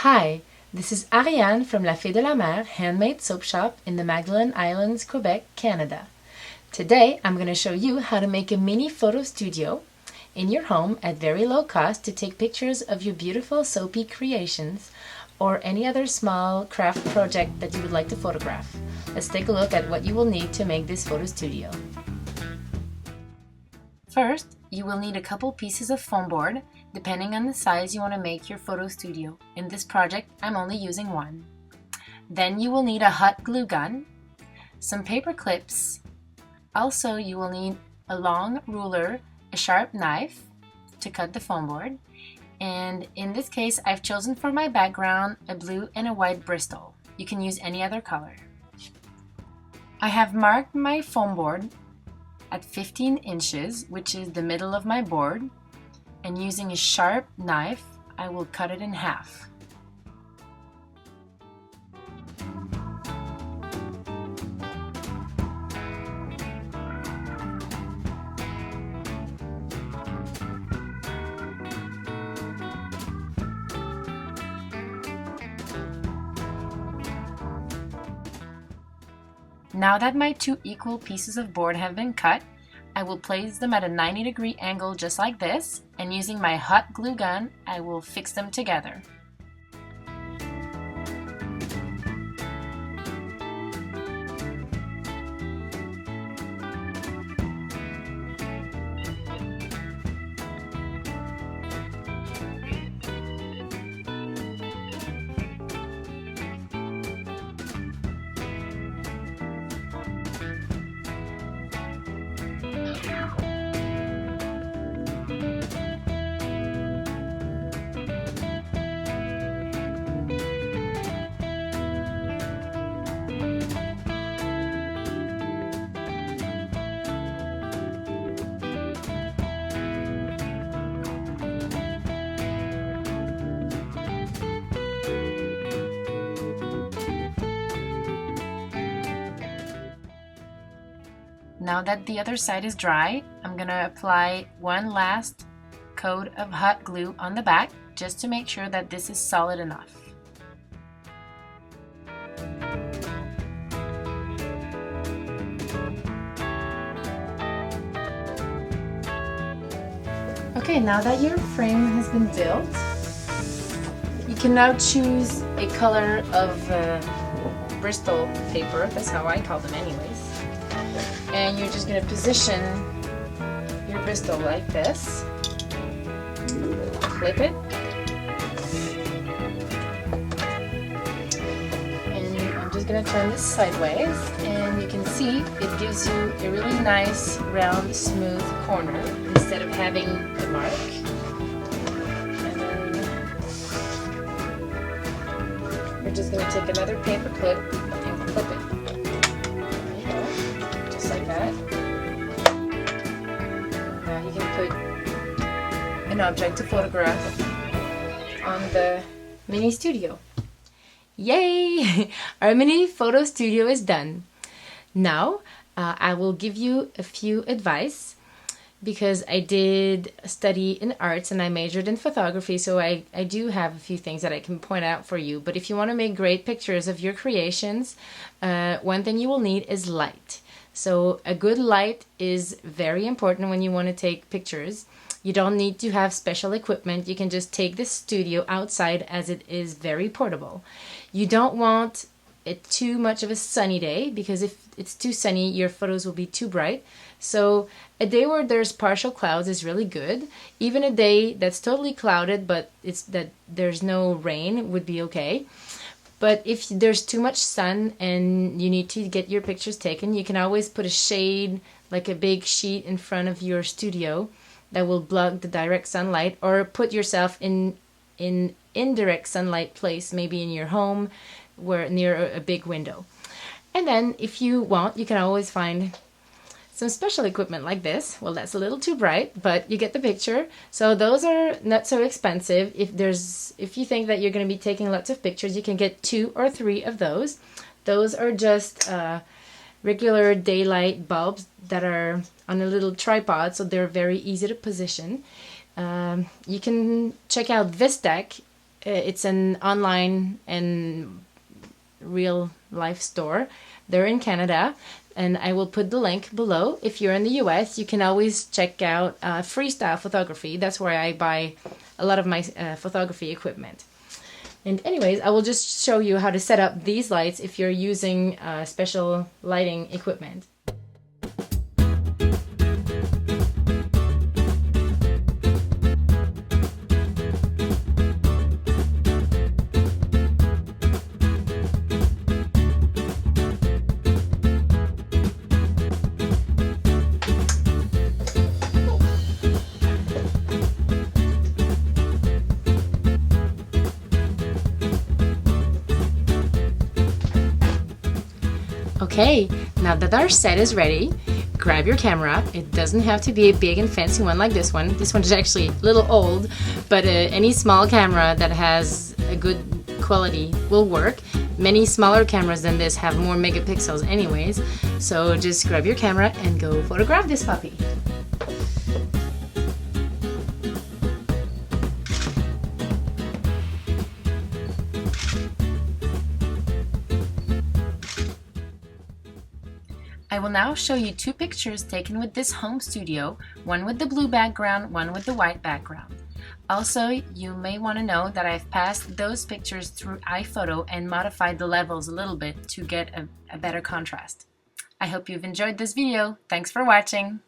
Hi, this is Ariane from Iles-de-la-Madeleine Handmade Soap Shop in the Magdalen Islands, Quebec, Canada. Today I'm going to show you how to make a mini photo studio in your home at very low cost to take pictures of your beautiful soapy creations or any other small craft project that you would like to photograph. Let's take a look at what you will need to make this photo studio. First, you will need a couple pieces of foam board, depending on the size you want to make your photo studio. In this project, I'm only using one. Then you will need a hot glue gun, some paper clips. Also, you will need a long ruler, a sharp knife to cut the foam board, and in this case, I've chosen for my background a blue and a white Bristol. You can use any other color. I have marked my foam board at 15 inches, which is the middle of my board, and using a sharp knife, I will cut it in half. Now that my two equal pieces of board have been cut, I will place them at a 90-degree angle just like this, and using my hot glue gun, I will fix them together. Now that the other side is dry, I'm gonna apply one last coat of hot glue on the back just to make sure that this is solid enough. Okay, now that your frame has been built, you can now choose a color of Bristol paper. That's how I call them anyways. And you're just going to position your Bristol like this, clip it, and I'm just going to turn this sideways, and you can see it gives you a really nice round smooth corner instead of having the mark. And then you're just going to take another paper clip and clip it. Like that. Now you can put an object to photograph on the mini studio. Yay! Our mini photo studio is done. Now I will give you a few advice because I did study in arts and I majored in photography, so I do have a few things that I can point out for you. But if you want to make great pictures of your creations, one thing you will need is light. So a good light is very important when you want to take pictures. You don't need to have special equipment. You can just take this studio outside as it is very portable. You don't want it too much of a sunny day because if it's too sunny, your photos will be too bright. So a day where there's partial clouds is really good. Even a day that's totally clouded but it's that there's no rain would be okay. But if there's too much sun and you need to get your pictures taken, you can always put a shade, like a big sheet in front of your studio that will block the direct sunlight, or put yourself in indirect sunlight place, maybe in your home where near a big window. And then if you want, you can always find some special equipment like this. Well, that's a little too bright, but you get the picture. So those are not so expensive. If you think that you're going to be taking lots of pictures, you can get 2 or 3 of those. Those are just regular daylight bulbs that are on a little tripod, so they're very easy to position. You can check out this deck It's an online and real life store. They're in Canada, and I will put the link below. If you're in the US, you can always check out Freestyle Photography. That's where I buy a lot of my photography equipment. And anyways, I will just show you how to set up these lights if you're using special lighting equipment. Okay, now that our set is ready, grab your camera. It doesn't have to be a big and fancy one like this one. This one is actually a little old, but any small camera that has a good quality will work. Many smaller cameras than this have more megapixels anyways, so just grab your camera and go photograph this puppy. I will now show you two pictures taken with this home studio, one with the blue background, one with the white background. Also, you may want to know that I've passed those pictures through iPhoto and modified the levels a little bit to get a better contrast. I hope you've enjoyed this video. Thanks for watching.